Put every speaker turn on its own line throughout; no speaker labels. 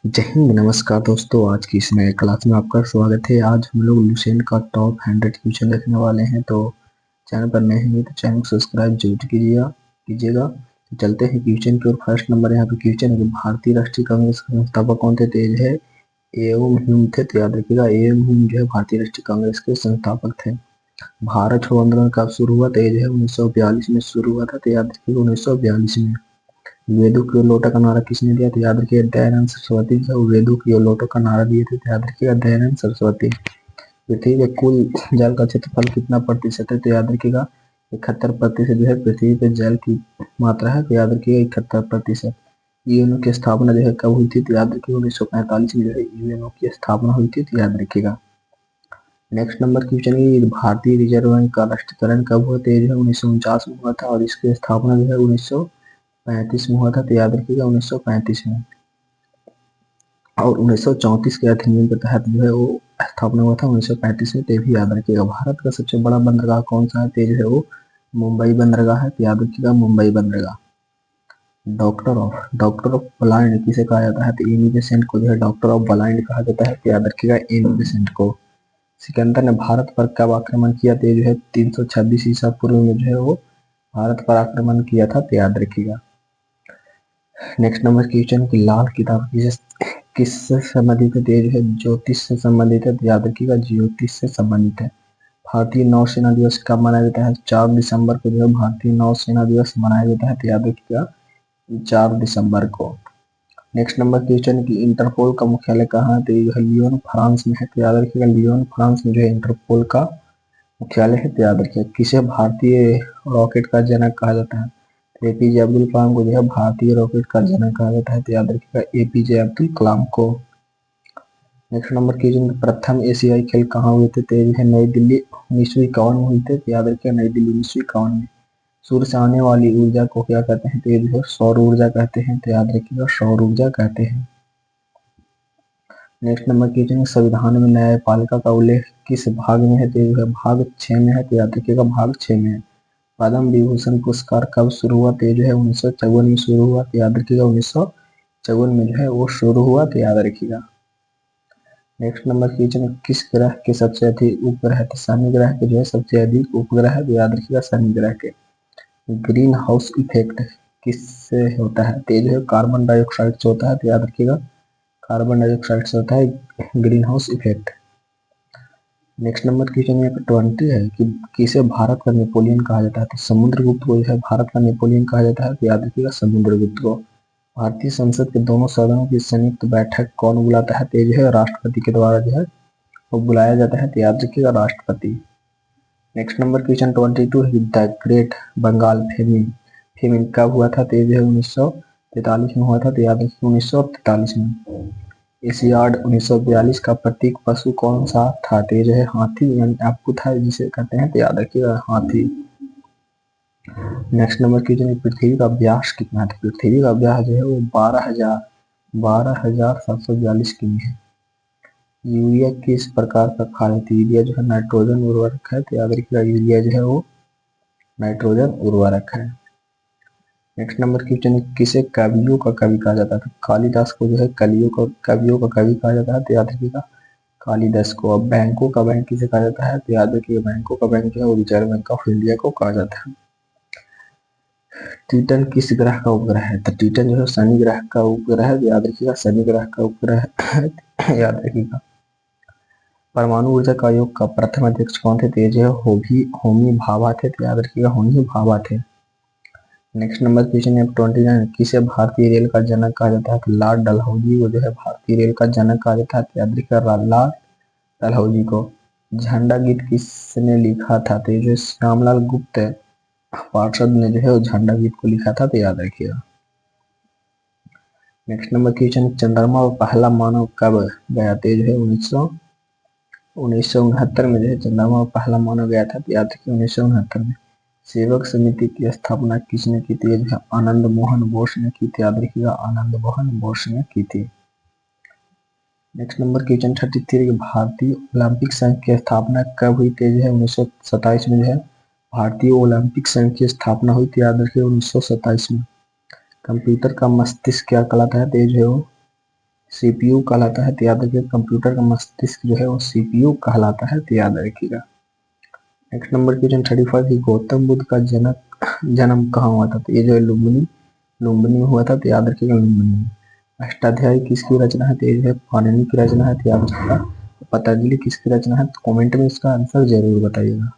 जय हिंद। नमस्कार दोस्तों, आज की इस नए क्लास में आपका स्वागत है। आज हम लोग लुसेंट का टॉप 100 क्वेश्चन देखने वाले हैं। तो चैनल पर नए हैं तो चैनल को सब्सक्राइब जरूर कीजिएगा। तो चलते हैं क्वेश्चन की ओर। फर्स्ट नंबर यहाँ पे क्वेश्चन है, भारतीय राष्ट्रीय कांग्रेस के संस्थापक कौन थे? तेज है एवं ह्यूम थे। तो याद रखिएगा, एवं ह्यूम जो है भारतीय राष्ट्रीय कांग्रेस के संस्थापक थे। भारत छोड़ो आंदोलन कब शुरू हुआ? तेज है 1942 में शुरू हुआ था। तो याद रखिएगा 1942 में। वेदों की ओर लौटा का नारा किसने दिया? तो याद रखिए दयानंद सरस्वती जो वेदों की ओर लौटा का नारा दिए थे। तो याद रखिएगा दयानंद सरस्वती। पृथ्वी पे कुल जल का क्षेत्रफल कितना प्रतिशत है? तो याद रखिएगा 71% जो है पृथ्वी पे जल की मात्रा है। तो याद रखिएगा 71%। यूएनओ की स्थापना जो है कब हुई थी? तो याद रखिएगा 1945 में जो है यूएनओ की स्थापना हुई थी। तो याद रखिएगा। नेक्स्ट नंबर क्वेश्चन है, भारतीय रिजर्व बैंक का राष्ट्रीयकरण कब हुआ? तो ये जो है 1949 में हुआ था और इसकी स्थापना जो है 1935 में हुआ था। तो याद रखिएगा 1935 में। और 1934 के अधिनियम के तहत जो है वो स्थापना हुआ था 1935 में। तो भी याद रखिएगा। भारत का सबसे बड़ा बंदरगाह कौन सा है? तो जो है वो मुंबई बंदरगाह है। तो याद रखिएगा मुंबई बंदरगाह। डॉक्टर ऑफ ब्लाइंड किसे कहा जाता है? तो एमी बेसेंट को जो है डॉक्टर ऑफ ब्लाइंड कहा जाता है। तो याद रखिएगा एमी बेसेंट को। सिकंदर ने भारत पर कब आक्रमण किया? तो जो है 326 ईसा पूर्व में जो है वो भारत पर आक्रमण किया था। तो याद रखिएगा। नेक्स्ट नंबर क्वेश्चन की लाल किताब किससे संबंधित है? तो ये जो है ज्योतिष से संबंधित है। तो याद रखिएगा ज्योतिष से संबंधित है। भारतीय नौसेना दिवस कब मनाया जाता है? 4 दिसंबर को जो है भारतीय नौसेना दिवस मनाया जाता है। तो याद रखिएगा 4 दिसंबर को। नेक्स्ट नंबर क्वेश्चन की इंटरपोल का मुख्यालय कहाँ है? तो ये जो है लियोन फ्रांस में है। तो याद रखिएगा लियोन फ्रांस में जो है इंटरपोल का मुख्यालय है। तो याद रखिएगा। किसे भारतीय रॉकेट का जनक कहा जाता है? एपीजे अब्दुल कलाम को जो है भारतीय रॉकेट का जनक कहा जाता है। तो याद रखिएगा एपीजे अब्दुल कलाम को। नेक्स्ट नंबर क्वेश्चन, प्रथम एशियाई खेल कहाँ हुए थे? तो ये है नई दिल्ली 1951 में हुए थे। तो याद रखिएगा नई दिल्ली 1951 में। सूर्य से आने वाली ऊर्जा को क्या कहते हैं? तो ये जो है सौर ऊर्जा कहते हैं। तो याद रखिएगा सौर ऊर्जा कहते हैं। नेक्स्ट नंबर क्वेश्चन, संविधान में न्यायपालिका का उल्लेख किस भाग में है? तो ये जो है भाग 6 में है। तो याद रखिएगा भाग 6 में है। पद्म विभूषण पुरस्कार कब शुरू हुआ? तो ये जो है 1954 में शुरू हुआ। तो याद रखिएगा 1954 में जो है वो शुरू हुआ। तो याद रखिएगा। नेक्स्ट नंबर क्वेश्चन, किस ग्रह के सबसे अधिक उपग्रह? तो शनि ग्रह के जो है सबसे अधिक उपग्रह है। तो याद रखिएगा शनि ग्रह के। ग्रीन हाउस इफेक्ट किससे होता है? तो ये जो है कार्बन डाइऑक्साइड से होता है। तो याद रखिएगा कार्बन डाइऑक्साइड से होता है green house effect. Next number question यहाँ पे 20 है कि किसे भारत का नेपोलियन कहा जाता है? तो समुद्रगुप्त को जो है भारत का नेपोलियन कहा जाता है। तो याद रखिएगा समुद्रगुप्त को। भारतीय संसद के दोनों सदनों की संयुक्त बैठक कौन बुलाता है? तो ये जो है राष्ट्रपति के द्वारा जो है वो बुलाया जाता है। तो याद रखिएगा राष्ट्रपति। नेक्स्ट नंबर क्वेश्चन 22 है, the great Bengal famine famine कब हुआ था? तो ये जो है 1943 में हुआ था। तो याद रखिए 1943 में। एशियाड 1942 का प्रतीक पशु कौन सा था? तो ये जो है हाथी यानी आपको था जिसे कहते हैं। तो याद रखिएगा हाथी। नेक्स्ट नंबर क्वेश्चन, पृथ्वी का व्यास कितना है? तो पृथ्वी का व्यास जो है वो 12,742 किमी है। यूरिया किस प्रकार का खाद है? तो यूरिया जो है नाइट्रोजन उर्वरक है। तो याद रखिएगा यूरिया जो है वो नाइट्रोजन उर्वरक है। नेक्स्ट नंबर क्वेश्चन, किसे कवियों का कवि कहा जाता है? तो कालिदास को जो है कवियों का कवि कहा जाता है। तो याद रखिएगा कालिदास को। अब बैंकों का बैंक किसे कहा जाता है? तो याद रखिएगा बैंकों का बैंक जो है रिजर्व बैंक ऑफ इंडिया को कहा जाता है। टिटन किस ग्रह का उपग्रह है? तो टिटन जो है शनि ग्रह का उपग्रह है। याद रखिएगा शनि ग्रह का उपग्रह है। याद रखिएगा। परमाणु ऊर्जा का आयोग का प्रथम अध्यक्ष कौन थे? तो ये जो है होमी भाभा थे। तो याद रखिएगा होमी भाभा थे। नेक्स्ट नंबर क्वेश्चन है 29, किसे भारतीय रेल का जनक कहा जाता है? तो लॉर्ड डलहौजी को जो है भारतीय रेल का जनक कहा जाता है। तो याद रखिएगा लॉर्ड डलहौजी को। झंडा गीत किसने लिखा था? तो ये जो श्यामलाल गुप्त पार्षद ने जो है वो झंडा गीत को लिखा था। तो याद रखिएगा। नेक्स्ट नंबर क्वेश्चन, चंद्रमा पर पहला मानव कब गया? तो ये जो है 1969 में जो है चंद्रमा पर पहला मानव गया था। तो याद रखिए 1969 में। सेवक समिति की स्थापना किसने की थी? ये जो है आनंद मोहन बोस ने की थी। याद रखिएगा आनंद मोहन बोस ने की थी। नेक्स्ट नंबर क्वेश्चन 33, भारतीय ओलंपिक संघ की स्थापना कब हुई थी? जो है 1927 में जो है भारतीय ओलंपिक संघ की स्थापना हुई थी। याद रखिए 1927 में। कंप्यूटर का मस्तिष्क क्या कहलाता है? तो जो है वो सीपीयू कहलाता है, तो याद रखिएगा। कंप्यूटर का मस्तिष्क जो है वो सीपीयू कहलाता है, तो याद रखिएगा। नेक्स्ट नंबर क्वेश्चन 35 कि गौतम बुद्ध का जन्म कहाँ हुआ था? तो ये जो है लुम्बिनी में हुआ था, तो याद रखिएगा लुम्बिनी में। अष्टाध्यायी किसकी रचना है? तो ये जो है पाणिनि की रचना है, तो याद रखिएगा। पतंजलि किसकी रचना है? तो कमेंट में इसका आंसर जरूर बताइएगा।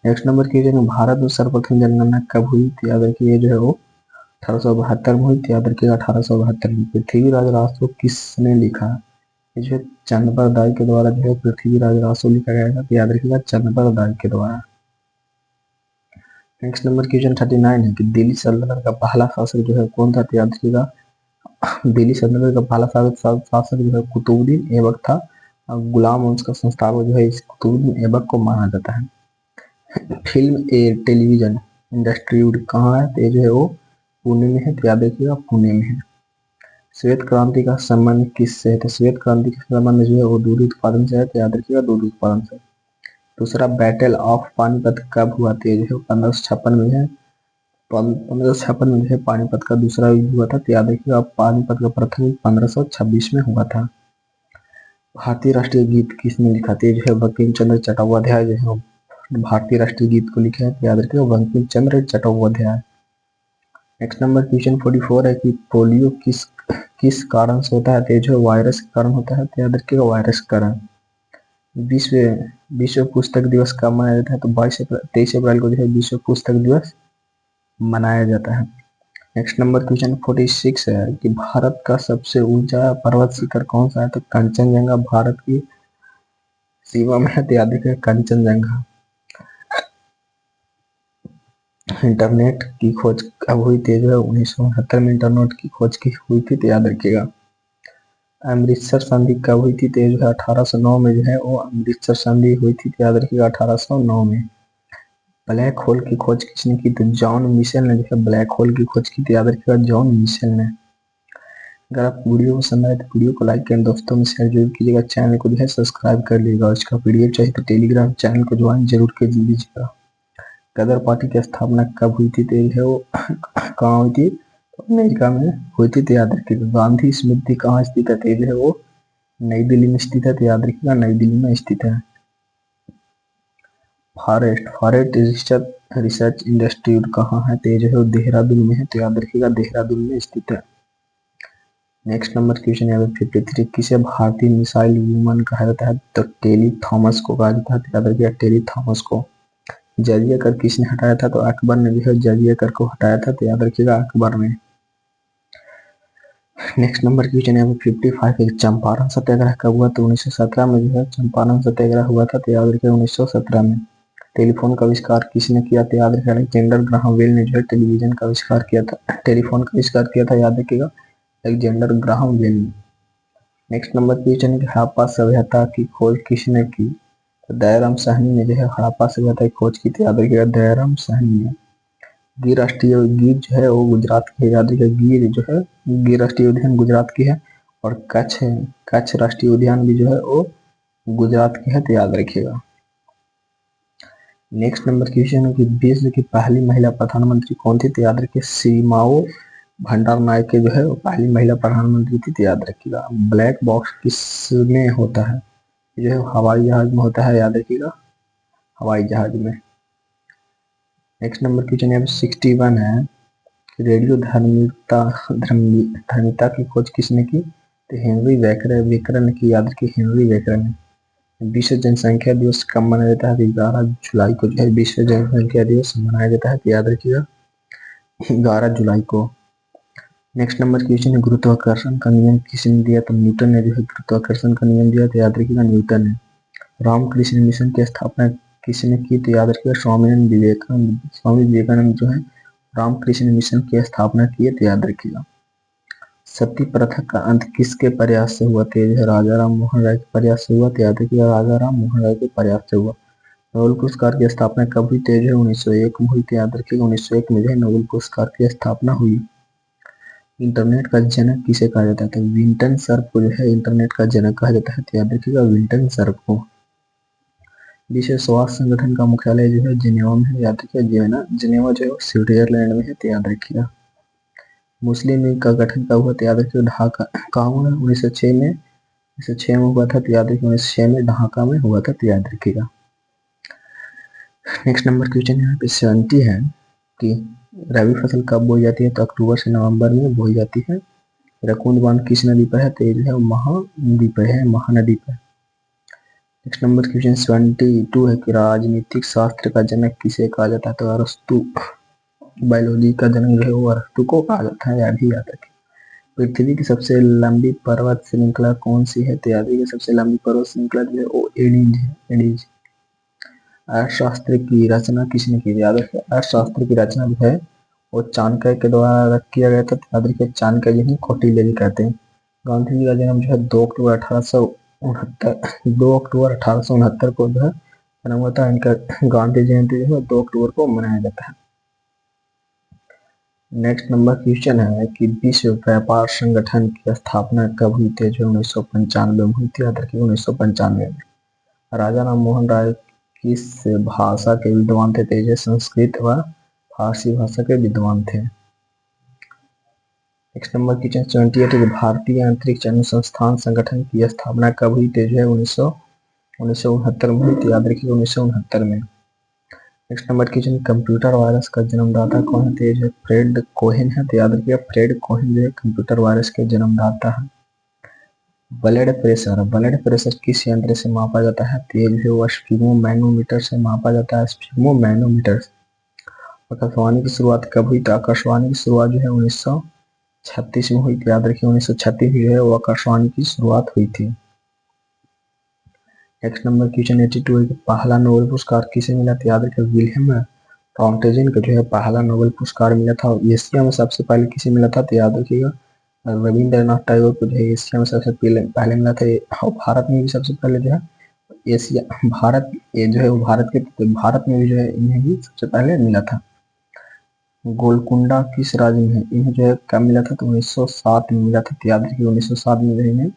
नेक्स्ट नंबर क्वेश्चन भारत में सर्वप्रथम जनगणना कब हुई? तो याद रखिए ये जो है वो 1872 में हुई, तो याद रखिएगा 1872 में। पृथ्वीराज रासो किसने लिखा? ये जो है चंद्रपर दाई के द्वारा जो है पृथ्वीराज रासो लिखा गया था, तो याद रखिएगा चंद्रपर दाई के द्वारा। नेक्स्ट नंबर क्वेश्चन 39 है कि दिल्ली सल्तनत का पहला शासक जो है कौन था? तो याद रखिएगा दिल्ली सल्तनत का पहला शासक जो है कुतुबुद्दीन ऐबक था। गुलाम वंश का संस्थापक जो है इस कुतुबुद्दीन ऐबक को माना जाता है। फिल्म टेलीविजन इंडस्ट्री कहाँ है? तो ये जो है वो पुणे में है, तो याद रखिएगा पुणे में है। श्वेत क्रांति का संबंध किससे है? तो श्वेत क्रांति का संबंध जो है वो दूध उत्पादन से है, तो याद रखिएगा दूध उत्पादन से। दूसरा बैटल ऑफ पानीपत कब हुआ? तो ये जो है 1556 में है। 1556 में जो है पानीपत का दूसरा युद्ध हुआ था, तो याद रखिएगा पानीपत का प्रथम युद्ध 1526 में हुआ था। भारतीय राष्ट्रीय गीत किसने लिखा? तो ये जो है बंकिम चंद्र चट्टोपाध्याय जो है भारतीय राष्ट्रीय गीत को लिखे हैं, तो याद रखिएगा Bankim Chandra Chattopadhyay. Next number question 44 है कि पोलियो किस कारण से होता है? तो जो वायरस के कारण होता है, तो याद रखिएगा वायरस के कारण। विश्व विश्व पुस्तक दिवस कब मनाया जाता है? तो 23 अप्रैल को जो है विश्व पुस्तक दिवस मनाया जाता है। नेक्स्ट नंबर क्वेश्चन 46 है कि भारत का सबसे ऊंचा पर्वत शिखर कौन सा है? तो कंचनजंगा भारत की सीमा में है, तो याद रखिएगा कंचनजंगा। इंटरनेट की खोज कब हुई थी? जो है 1969 में इंटरनेट की खोज की हुई थी, तो याद रखिएगा। अमृतसर संधि कब हुई थी? तो जो है 1809 में जो है वो अमृतसर संधि हुई थी, तो याद रखिएगा 1809 में। ब्लैक होल की खोज किसने की? तो जॉन मिशेल ने जो है ब्लैक होल की खोज की थी, याद रखिएगा जॉन मिशेल ने। अगर आपको वीडियो पसंद आए तो वीडियो को लाइक करें, दोस्तों में शेयर जरूर कीजिएगा, चैनल को जो है सब्सक्राइब कर लीजिएगा और इसका पीडीएफ चाहिए तो टेलीग्राम चैनल को ज्वाइन जरूर कर लीजिएगा। गदर पार्टी की स्थापना कब हुई थी? तो है वो कहाँ हुई थी? अमेरिका में हुई थी, तो याद रखिएगा। गांधी स्मृति कहाँ स्थित है? तो जो है वो नई दिल्ली में स्थित है, तो याद रखिएगा नई दिल्ली में स्थित है। फॉरेस्ट रिसर्च इंस्टीट्यूट कहाँ है? तो जो है वो देहरादून में है, तो याद रखिएगा देहरादून में स्थित है। नेक्स्ट नंबर क्वेश्चन यहाँ पे 53 किसे भारतीय मिसाइल वुमन कहा जाता है? तो टेली थॉमस को कहा जाता है, तो याद रखिएगा टेली थॉमस को। जजिया कर किसने हटाया था? तो अकबर ने जो है जजिया कर को हटाया था, तो याद रखिएगा अकबर ने। नेक्स्ट नंबर क्वेश्चन है 55 चंपारण सत्याग्रह कब हुआ? तो 1917 में जो है चंपारण सत्याग्रह हुआ था, तो याद रखिएगा 1917 में। टेलीफोन का आविष्कार किसने किया? तो याद रखिएगा अलेक्जेंडर ग्राहम बेल ने जो है टेलीविजन का आविष्कार किया था, टेलीफोन का आविष्कार किया था, याद रखिएगा अलेक्जेंडर ग्राहम बेल ने। नेक्स्ट नंबर क्वेश्चन है कि हड़प्पा सभ्यता की खोज किसने की? तो दयाराम साहनी ने जो है हड़प्पा सभ्यता की खोज की थी, याद रखिएगा दयाराम साहनी ने। गिर राष्ट्रीय गिर जो है वो गुजरात की है, याद रखिएगा गिर जो है गिर राष्ट्रीय उद्यान गुजरात की है। और कच्छ राष्ट्रीय उद्यान भी जो है वो गुजरात की है, तो याद रखिएगा। नेक्स्ट नंबर क्वेश्चन है कि विश्व की पहली महिला प्रधानमंत्री कौन थी? तो याद रखिए सीमाओ भंडार नायके जो है वो पहली महिला प्रधानमंत्री थी, तो याद रखिएगा। ब्लैक बॉक्स किसमें होता है? जो है हवाई जहाज में होता है, याद रखिएगा हवाई जहाज में। नेक्स्ट नंबर क्वेश्चन यहाँ पे 61 है रेडियो धर्मिता की खोज किसने की? तो हेनरी वेकरन ने की, याद रखिए हेनरी वेकरन ने। विश्व जनसंख्या दिवस कब मनाया जाता है? 11 जुलाई को जो है विश्व जनसंख्या दिवस मनाया जाता है, तो याद रखिएगा 11 जुलाई को। नेक्स्ट नंबर क्वेश्चन है गुरुत्वाकर्षण का नियम किसने दिया? तो न्यूटन ने जो है गुरुत्वाकर्षण का नियम दिया, तो याद रखिएगा न्यूटन ने। रामकृष्ण मिशन की स्थापना किसने की? तो याद रखिएगा स्वामी विवेकानंद जो है रामकृष्ण मिशन की स्थापना की है, तो याद रखिएगा। सती प्रथा का अंत किसके प्रयास से हुआ? तो यह राजा राम मोहन राय के प्रयास से हुआ, तो याद रखिएगा राजा राम मोहन राय के प्रयास से हुआ। नोबेल पुरस्कार की स्थापना कब हुई? तो जो है 1901 में हुई, तो याद रखिएगा 1901 में जो है नोबेल पुरस्कार की स्थापना हुई। इंटरनेट का जनक किसे कहा जाता है? तो विंटन सर्फ को जो है इंटरनेट का जनक कहा जाता है, तो याद रखिएगा विंटन सर्फ को। विश्व स्वास्थ्य संगठन का मुख्यालय जो है जिनेवा में है, याद रखिएगा जिनेवा जो है स्विट्जरलैंड में है, तो याद रखिएगा। मुस्लिम लीग का गठन कब हुआ? तो याद रखिए ढाका, कहाँ हुआ? 1906 में, 1906 में हुआ था। तो याद रखिए 1906 में ढाका में हुआ था। तो याद रखिएगा। नेक्स्ट नंबर क्वेश्चन यहाँ पे 70 है कि रबी फसल कब बोई जाती है? तो अक्टूबर से नवंबर में बोई जाती है। रकुंड बांध किस नदी पर है? तो ये जो है महानदी पर है, महानदी पर। नेक्स्ट नंबर क्वेश्चन 72 है कि राजनीतिक शास्त्र का जनक किसे कहा जाता है? तो अरस्तु। बायोलॉजी का जनक जो है वो अरस्तु को कहा जाता है, याद ही याद रखिए। पृथ्वी की सबसे लंबी पर्वत श्रृंखला कौन सी है? तो याद रखिए सबसे लंबी पर्वत श्रृंखला जो है वो एडीज है, एडीज। अर्थशास्त्र की रचना किसने की? याद रखिए अर्थशास्त्र की रचना जो है वो चाणक्य के द्वारा किया गया था। याद रखिए चाणक्य जी कौटिल्य जी कहते हैं। गांधी जी का जन्म जो है 2 अक्टूबर 1869 को जो है जन्म हुआ था। इनका गांधी जयंती जो है 2 अक्टूबर को मनाया जाता है। नेक्स्ट नंबर क्वेश्चन है कि विश्व व्यापार संगठन की स्थापना कब हुई थी? जो 1995 में हुई थी। याद रखिए 1995 में। राजा राम मोहन राय किस भाषा के विद्वान थे? तो संस्कृत व फारसी भाषा के विद्वान थे। नेक्स्ट नंबर क्वेश्चन 78 है भारतीय अंतरिक्ष अनुसंधान संगठन की स्थापना कब हुई थी? जो है 1969 में हुई थी। याद रखिए 1969 में। Next number question computer virus का जन्मदाता कौन है? तो जो फ्रेड कोहेन है। तो याद रखिए फ्रेड कोहेन जो है कंप्यूटर वायरस के जन्मदाता है। ब्लड प्रेशर किस यंत्र से मापा जाता है? तो ये जो है वो स्फिग्मोमैनोमीटर से मापा जाता है, स्फिग्मोमैनोमीटर। आकाशवाणी की शुरुआत कब हुई? तो आकाशवाणी की शुरुआत जो है 1936 में हुई थी। याद रखिए 1936 में जो है वो आकाशवाणी की शुरुआत हुई थी। नेक्स्ट नंबर क्वेश्चन 82 है कि पहला नोबेल पुरस्कार किसे मिला? तो याद रखिए विलियम टॉन्टेजिन को जो है पहला नोबेल पुरस्कार मिला था। एशिया में सबसे पहले किसे मिला था? तो याद रखिएगा रविंद्रनाथ टैगोर को जो है एशिया में सबसे पहले मिला था। और भारत में भी सबसे पहले जो है एशिया, भारत ये जो है वो भारत में भी जो है इन्हें ही सबसे पहले मिला था। गोलकुंडा किस राज्य में है? इन्हें जो है कब मिला था? तो 1907 में मिला था। तो याद रखिए 1907 में जो है इन्हें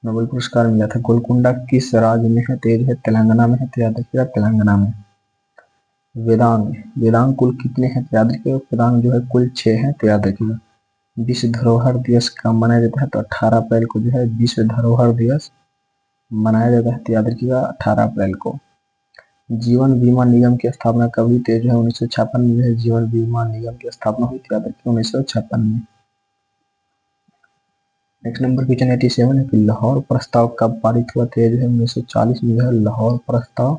नोबेल पुरस्कार मिला था। गोलकुंडा किस राज्य में है? तो ये जो है तेलंगाना में है। तो याद रखिएगा तेलंगाना में। वेदांग कुल कितने हैं? तो याद रखिएगा वेदांग जो है कुल 6 हैं। तो याद रखिएगा। विश्व धरोहर दिवस कब मनाया जाता है? तो 18 अप्रैल को जो है विश्व धरोहर दिवस मनाया जाता है। तो याद रखिएगा 18 अप्रैल को। जीवन बीमा निगम की स्थापना कब हुई? तो जो है 1956 में जो है जीवन बीमा निगम की स्थापना हुई थी। याद रखिए 1956 में। नेक्स्ट नंबर क्वेश्चन 87 है कि लाहौर प्रस्ताव कब पारित हुआ? तो जो है 1940 में जो है लाहौर प्रस्ताव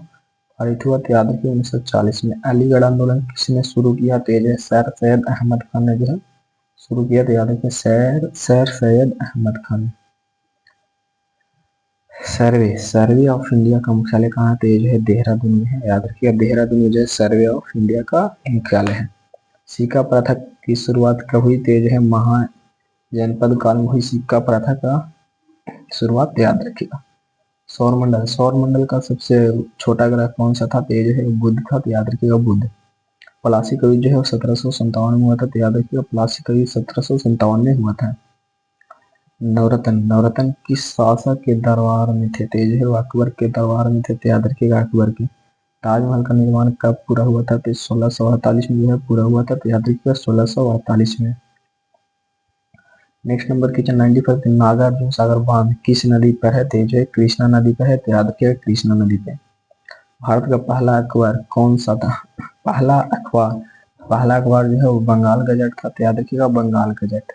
पारित हुआ। तो याद रखिए 1940 में। अलीगढ़ आंदोलन किसने शुरू किया? तो जो है सर सैयद अहमद खान ने जो है शुरू किया। तो याद रखिए sir Syed Ahmad Khan. Survey of India का मुख्यालय कहाँ है? तो ये जो है देहरादून में है। याद रखिए देहरादून में जो है सर्वे ऑफ इंडिया का मुख्यालय है। सिक्का प्रथा की शुरुआत कब हुई? तो ये जो है महाजनपद काल में हुई सिक्का प्रथा का शुरुआत। याद रखिएगा। सौरमंडल का सबसे छोटा ग्रह कौन सा था? तो ये जो है बुध था। तो याद रखिएगा बुध। प्लासी कवि जो है 1757 में हुआ था। तो याद रखिएगा प्लासी कवि 1757 में हुआ था। नवरत्न किस शासक के दरबार में थे? तो जो है अकबर के दरबार में थे। तो याद रखिएगा अकबर के। ताजमहल का निर्माण कब पूरा हुआ था? तो 1648 में जो है पूरा हुआ था। तो याद रखिएगा 1648 में। Next number question 95 Nagarjuna Sagar बांध किस नदी पर है? तो जो है कृष्णा नदी पर है। तो याद रखिएगा कृष्णा नदी पे। भारत का पहला अखबार कौन सा था? पहला अखबार जो है वो बंगाल गजट था। तो याद रखिएगा बंगाल गजट।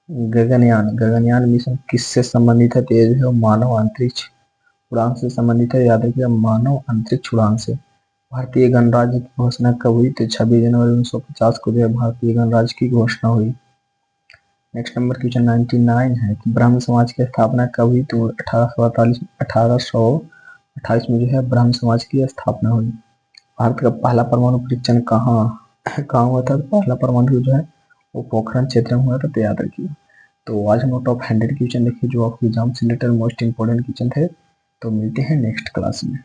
गगनयान मिशन किससे संबंधित है? तो ये जो है मानव अंतरिक्ष उड़ान से संबंधित है। याद रखिएगा मानव अंतरिक्ष उड़ान से। भारतीय गणराज्य की घोषणा कब हुई? तो 26 जनवरी 1950 को जो है भारतीय गणराज्य की घोषणा हुई। नेक्स्ट नंबर क्वेश्चन 99 है कि ब्राह्मण समाज की स्थापना कब हुई? तो 1828 में जो है ब्राह्मण समाज की स्थापना हुई। भारत का पहला परमाणु परीक्षण कहाँ हुआ था? पहला परमाणु जो है वो पोखरण क्षेत्र में हुआ था। तो याद रखिए। तो आज हम टॉप 100 क्वेश्चन देखिए जो आपके एग्जाम से रिलेटेड मोस्ट इंपोर्टेंट क्वेश्चन थे। तो मिलते हैं नेक्स्ट क्लास में।